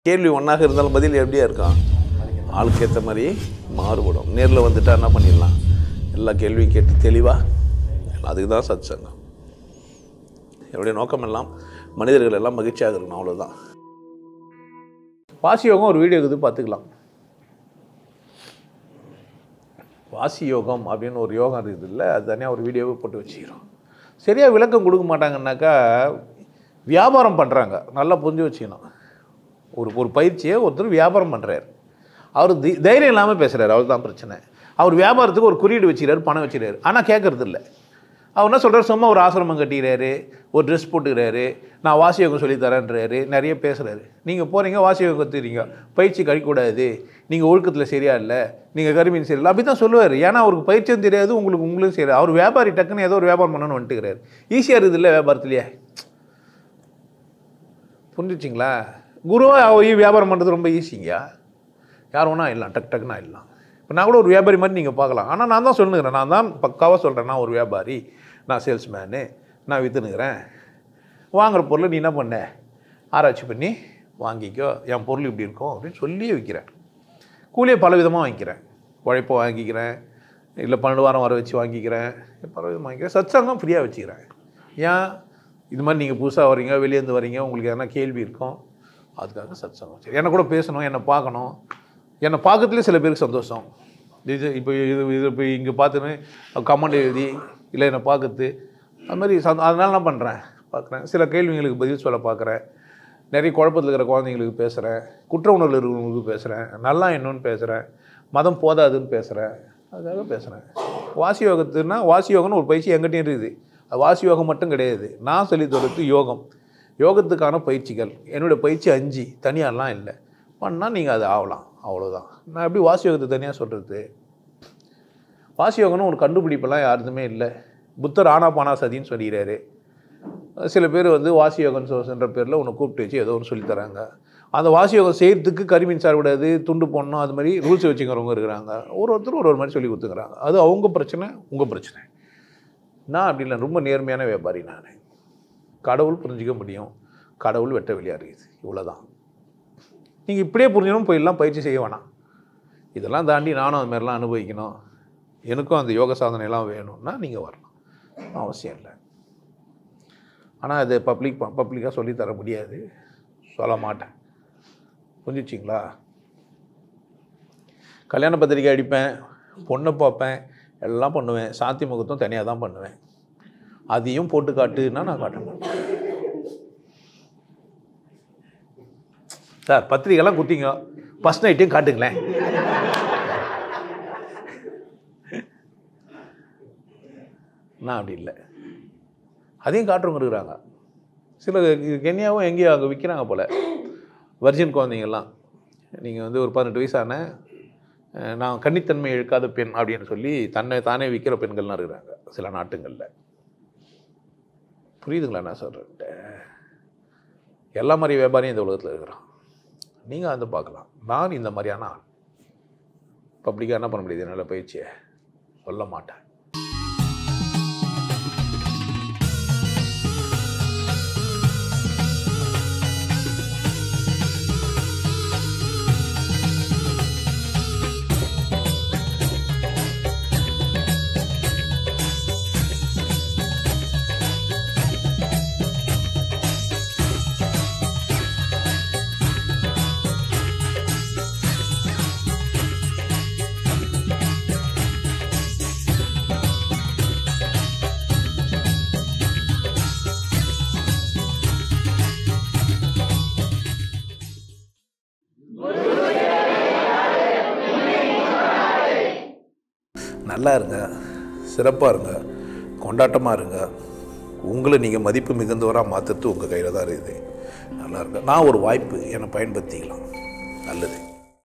கேள்வி ஒன்றாக இருந்தாலும் பதில் எப்படியா இருக்கும்? ஆளுக்கு ஏற்ற மாதிரி மாறுபடும். நேரில் வந்துட்டா என்ன பண்ணிடலாம்? எல்லா கேள்வியும் கேட்டு தெளிவாக, அதுக்கு தான் சத் சங்கம். என்னுடைய நோக்கம் எல்லாம் மனிதர்கள் எல்லாம் மகிழ்ச்சியாக இருக்கணும், அவ்வளோதான். வாசி யோகம் ஒரு வீடியோ இருக்குது, பார்த்துக்கலாம். வாசி யோகம் அப்படின்னு ஒரு யோகம் இருக்குது இல்லை, அது தனியாக ஒரு வீடியோவை போட்டு வச்சுக்கிறோம். சரியாக விளக்கம் கொடுக்க மாட்டாங்கன்னாக்கா வியாபாரம் பண்ணுறாங்க. நல்லா புரிஞ்சு வச்சுக்கணும். ஒரு பயிற்சியை ஒருத்தர் வியாபாரம் பண்ணுறாரு. அவர் தைரியம் இல்லாமல் பேசுகிறார், அவர் தான் பிரச்சனை. அவர் வியாபாரத்துக்கு ஒரு குறியீடு வச்சுக்கிறாரு, பணம் வச்சுக்கிறாரு, ஆனால் கேட்கறது இல்லை. அவர் என்ன சொல்கிறார்? சும்மா ஒரு ஆசிரமம் கட்டிக்கிறாரு, ஒரு ட்ரெஸ் போட்டுக்கிறாரு, நான் வாசி யோகம் சொல்லித்தரேன்றாரு, நிறைய பேசுகிறாரு. நீங்கள் போகிறீங்க, வாசி யோகம் கற்றுறீங்க, பயிற்சி கழிக்கூடாது, நீங்கள் ஒழுக்கத்தில் சரியா இல்லை, நீங்கள் கருமீன் சரியில்லை, அப்படி தான் சொல்லுவார். ஏன்னா அவருக்கு பயிற்சியும் தெரியாது, உங்களுக்கு சரியாது. அவர் வியாபாரி டக்குன்னு ஏதோ ஒரு வியாபாரம் பண்ணணும்னு வந்துட்டுக்கிறாரு. ஈஸியாக இருக்குது இல்லை வியாபாரத்துலையே? புரிஞ்சிச்சிங்களா? குருவாக வியாபாரம் பண்ணுறது ரொம்ப ஈஸிங்கயா. யார் வேணா இல்லை, டக்குன்னா இல்லை. இப்போ நான் கூட ஒரு வியாபாரி மாதிரி நீங்கள் பார்க்கலாம். ஆனால் நான் தான் சொல்லுங்கிறேன், நான் தான் பக்காவாக சொல்கிறேன். நான் ஒரு வியாபாரி, நான் சேல்ஸ்மேனு, நான் விற்றுனுக்கிறேன். வாங்குகிற பொருளை நீ என்ன பண்ண, ஆராய்ச்சி பண்ணி வாங்கிக்கோ, என் பொருள் இப்படி இருக்கும் அப்படின்னு சொல்லியே விற்கிறேன். கூலியை பல விதமாக வாங்கிக்கிறேன். உழைப்பை வாங்கிக்கிறேன், இல்லை 12 வாரம் வர வச்சு வாங்கிக்கிறேன், பல விதமாக வாங்கிக்கிறேன். சத்சங்கம் ஃப்ரீயாக வச்சுக்கிறேன். ஏன்? இது மாதிரி நீங்கள் புதுசாக வரீங்க, வெளியேருந்து வரீங்க, உங்களுக்கு எதனா கேள்வி இருக்கும், அதுக்காக சத்சங்கம். சரி, என்னை கூட பேசணும், என்னை பார்க்கணும். என்னை பார்க்கறதுலேயே சில பேருக்கு சந்தோஷம். இப்போ இங்கே பார்த்துன்னு கமெண்ட் எழுதி இல்லை என்னை பார்க்குறது, அது மாதிரி அதனால என்ன பண்ணுறேன், பார்க்குறேன். சில கேள்விங்களுக்கு பதில் சொல்ல பார்க்குறேன். நிறைய குழப்பத்தில் இருக்கிற குழந்தைங்களுக்கு பேசுகிறேன், குற்ற உணர்வு இருக்கிறவங்களுக்கு பேசுகிறேன், நல்லா என்னன்னு பேசுகிறேன், மதம் போதாதுன்னு பேசுகிறேன், அதுக்காக பேசுகிறேன். வாசி யோகத்துனா, வாசி யோகம்னு ஒரு பயிற்சி எங்கிட்டையும் இருக்குது. அது வாசி யோகம் மட்டும் கிடையாது, நான் சொல்லி தரது யோகம். யோகத்துக்கான பயிற்சிகள் என்னுடைய பயிற்சி 5 தனியாரெலாம் இல்லை. பண்ணால் நீங்கள் அது ஆகலாம், அவ்வளோதான். நான் எப்படி வாசி யோகத்தை தனியாக சொல்கிறது? வாசி யோகம்னு ஒரு கண்டுபிடிப்பெல்லாம் யாருதுமே இல்லை. புத்தர் ஆனாபானாசதின்னு சொல்லிடுறாரு. சில பேர் வாசி யோகன் சோசன்ற பேரில் ஒன்று கூப்பிட்டு வச்சு ஏதோ ஒன்று சொல்லித்தராங்க. அந்த வாசி யோகம் செய்கிறதுக்கு கரிமீன் சாப்பிடாது, துண்டு போடணும், அது மாதிரி ரூல்ஸ் வச்சுக்கிறவங்க இருக்கிறாங்க. ஒருத்தர் ஒரு மாதிரி சொல்லி கொடுத்துக்கிறாங்க. அது அவங்க பிரச்சனை, உங்கள் பிரச்சனை. நான் அப்படி இல்லை, ரொம்ப நேர்மையான வியாபாரி. நான் கடவுள் புரிஞ்சிக்க முடியும், கடவுள் வெட்ட வெளியாக இருக்குது, இவ்வளோதான். நீங்கள் இப்படியே புரிஞ்சணும், போயிடலாம், பயிற்சி செய்ய வேணாம். இதெல்லாம் தாண்டி நானும் அது மாதிரிலாம் அனுபவிக்கணும், எனக்கும் அந்த யோக சாதனையெல்லாம் வேணும்னா நீங்கள் வரலாம், அவசியம் இல்லை. ஆனால் அது பப்ளிக்காக சொல்லித்தர முடியாது, சொல்ல மாட்டேன். புரிஞ்சிச்சிங்களா? கல்யாண பத்திரிக்கை அடிப்பேன், பொண்ணை பார்ப்பேன், எல்லாம் பண்ணுவேன். சாந்தி முகூர்த்தம் தனியாக தான் பண்ணுவேன். அதையும் போட்டு காட்டுன்னா நான் காட்ட மாட்டேன். சார் பத்திரிக்கைலாம் குத்திங்க, ஃபஸ்ட் நைட்டையும் காட்டுங்களேன். நான் அப்படி இல்லை, அதையும் காட்டுறவங்க இருக்கிறாங்க. சில கென்யாவும் எங்கேயோ அங்கே விற்கிறாங்க போல், வர்ஜின் குழந்தைங்கள்லாம். நீங்கள் ஒரு 18 வயசான நான் கன்னித்தன்மை இழுக்காத பெண் அப்படின்னு சொல்லி தன்னை தானே விற்கிற பெண்கள்லாம் இருக்கிறாங்க சில நாட்டுங்களில். புரியுதுங்களா நான் சொல்கிறேன்ட்டு? எல்லா மாதிரி வியாபாரியும் இந்த உலகத்தில் இருக்கிறான். நீங்கள் வந்து பார்க்கலாம். நான் இந்த மாதிரியான ஆள். பப்ளிக்காக என்ன பண்ண முடியுது? நல்ல பயிற்சியை சொல்ல மாட்டேன். நல்லா இருங்க, சிறப்பாக இருங்க, கொண்டாட்டமாக இருங்க. உங்களை நீங்கள் மதிப்பு மிகுந்தவராக மாற்றுறது உங்கள் கையில் தான் இருக்குது. நல்லா இருங்க. நான் ஒரு வாய்ப்பு, என்னை பயன்படுத்திக்கலாம். நல்லது.